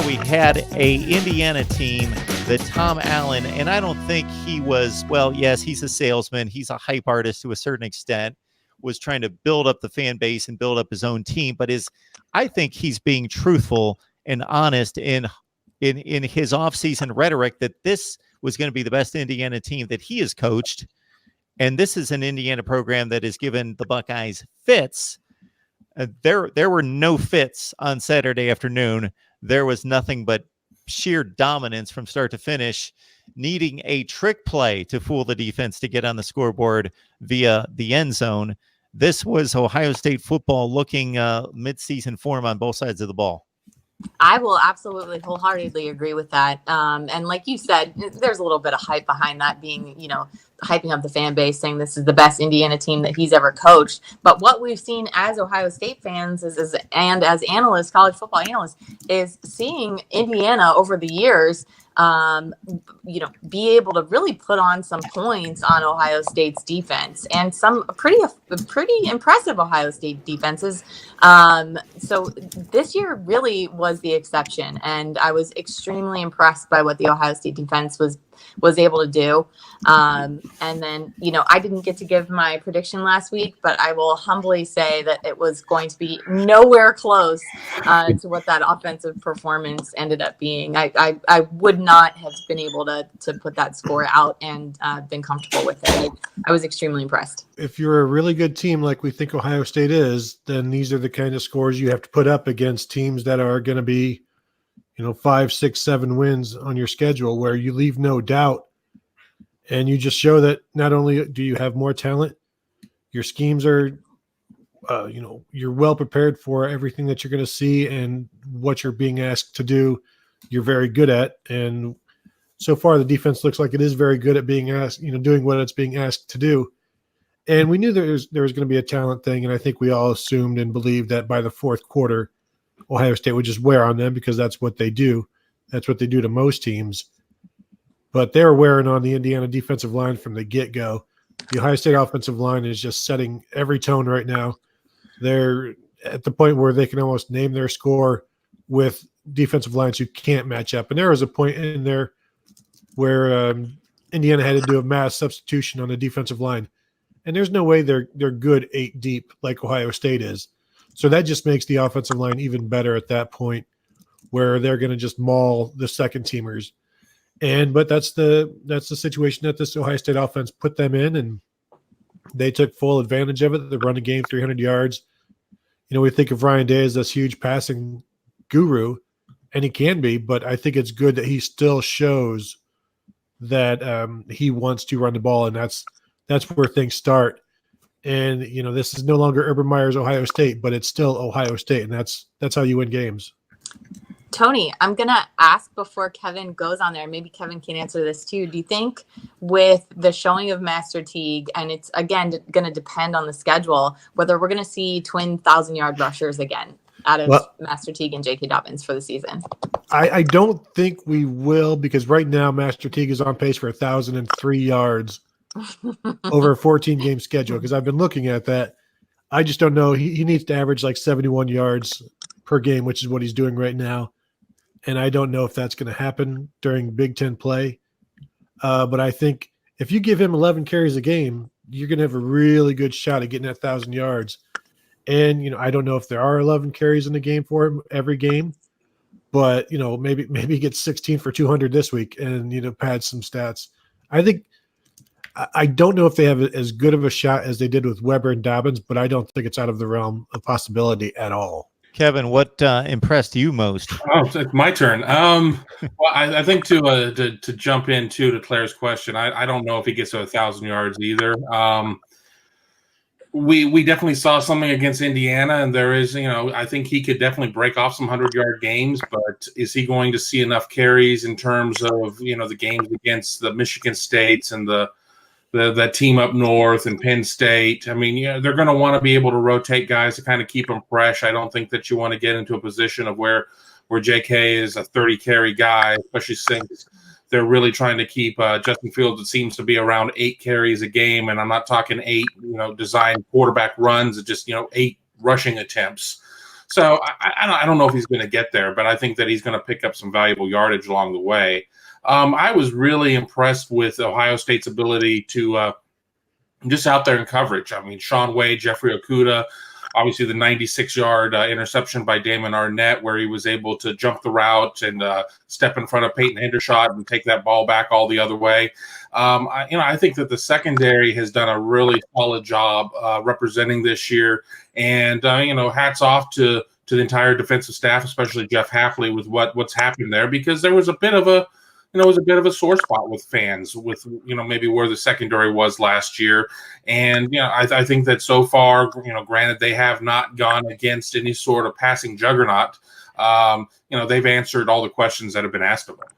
we had a Indiana team that Tom Allen, and I don't think he was, well, yes, he's a salesman. He's a hype artist to a certain extent, was trying to build up the fan base and build up his own team. But I think he's being truthful and honest in his offseason rhetoric that this was going to be the best Indiana team that he has coached. And this is an Indiana program that has given the Buckeyes fits. There were no fits on Saturday afternoon. There was nothing but sheer dominance from start to finish, needing a trick play to fool the defense to get on the scoreboard via the end zone. This was Ohio State football looking midseason form on both sides of the ball. I will absolutely wholeheartedly agree with that. And like you said, there's a little bit of hype behind that being, hyping up the fan base, saying this is the best Indiana team that he's ever coached. But what we've seen as Ohio State fans and as analysts, college football analysts, is seeing Indiana over the years, be able to really put on some points on Ohio State's defense and some pretty impressive Ohio State defenses. So this year really was the exception, and I was extremely impressed by what the Ohio State defense was able to do. And then, I didn't get to give my prediction last week, but I will humbly say that it was going to be nowhere close to what that offensive performance ended up being. I would not have been able to put that score out and been comfortable with it. I was extremely impressed. If you're a really good team like we think Ohio State is, then these are the kind of scores you have to put up against teams that are going to be 5, 6, 7 wins on your schedule, where you leave no doubt. And you just show that not only do you have more talent, your schemes are, you're well prepared for everything that you're going to see, and what you're being asked to do, you're very good at. And so far, the defense looks like it is very good at being asked, doing what it's being asked to do. And we knew there was going to be a talent thing, and I think we all assumed and believed that by the fourth quarter, Ohio State would just wear on them, because that's what they do. That's what they do to most teams. But they're wearing on the Indiana defensive line from the get-go. The Ohio State offensive line is just setting every tone right now. They're at the point where they can almost name their score with defensive lines who can't match up. And there was a point in there where Indiana had to do a mass substitution on the defensive line. And there's no way they're good 8 deep like Ohio State is. So that just makes the offensive line even better at that point, where they're going to just maul the second teamers. But that's the situation that this Ohio State offense put them in, and they took full advantage of it. The running game, 300 yards. We think of Ryan Day as this huge passing guru, and he can be, but I think it's good that he still shows that he wants to run the ball, and that's where things start. And this is no longer Urban Meyer's Ohio State, but it's still Ohio State, and that's how you win games. Tony, I'm going to ask before Kevin goes on there, maybe Kevin can answer this too. Do you think with the showing of Master Teague, and it's, again, going to depend on the schedule, whether we're going to see twin 1,000-yard rushers again out of Master Teague and J.K. Dobbins for the season? I don't think we will, because right now Master Teague is on pace for 1,003 yards over a 14-game schedule, because I've been looking at that. I just don't know. He needs to average like 71 yards per game, which is what he's doing right now. And I don't know if that's going to happen during Big Ten play. But I think if you give him 11 carries a game, you're going to have a really good shot at getting that 1,000 yards. And, I don't know if there are 11 carries in the game for him every game, but, maybe he gets 16 for 200 this week and, pads some stats. I don't know if they have as good of a shot as they did with Weber and Dobbins, but I don't think it's out of the realm of possibility at all. Kevin, what impressed you most? Oh, it's my turn. Well, I think to jump in to Claire's question, I don't know if he gets to 1,000 yards either. We definitely saw something against Indiana, and there is, I think he could definitely break off some 100-yard games, but is he going to see enough carries in terms of, the games against the Michigan States and the team up north and Penn State? I mean, they're going to want to be able to rotate guys to kind of keep them fresh. I don't think that you want to get into a position of where JK is a 30-carry guy, especially since they're really trying to keep Justin Fields, it seems to be around 8 carries a game. And I'm not talking 8, designed quarterback runs, just, 8 rushing attempts. So I don't know if he's going to get there, but I think that he's going to pick up some valuable yardage along the way. I was really impressed with Ohio State's ability to just out there in coverage. I mean, Sean Wade, Jeffrey Okuda, obviously the 96-yard interception by Damon Arnett, where he was able to jump the route and step in front of Peyton Hendershot and take that ball back all the other way. I think that the secondary has done a really solid job representing this year. And, hats off to the entire defensive staff, especially Jeff Hafley, with what's happened there, because there was a bit of a sore spot with fans with, maybe where the secondary was last year. And, I think that so far, granted they have not gone against any sort of passing juggernaut, they've answered all the questions that have been asked of them.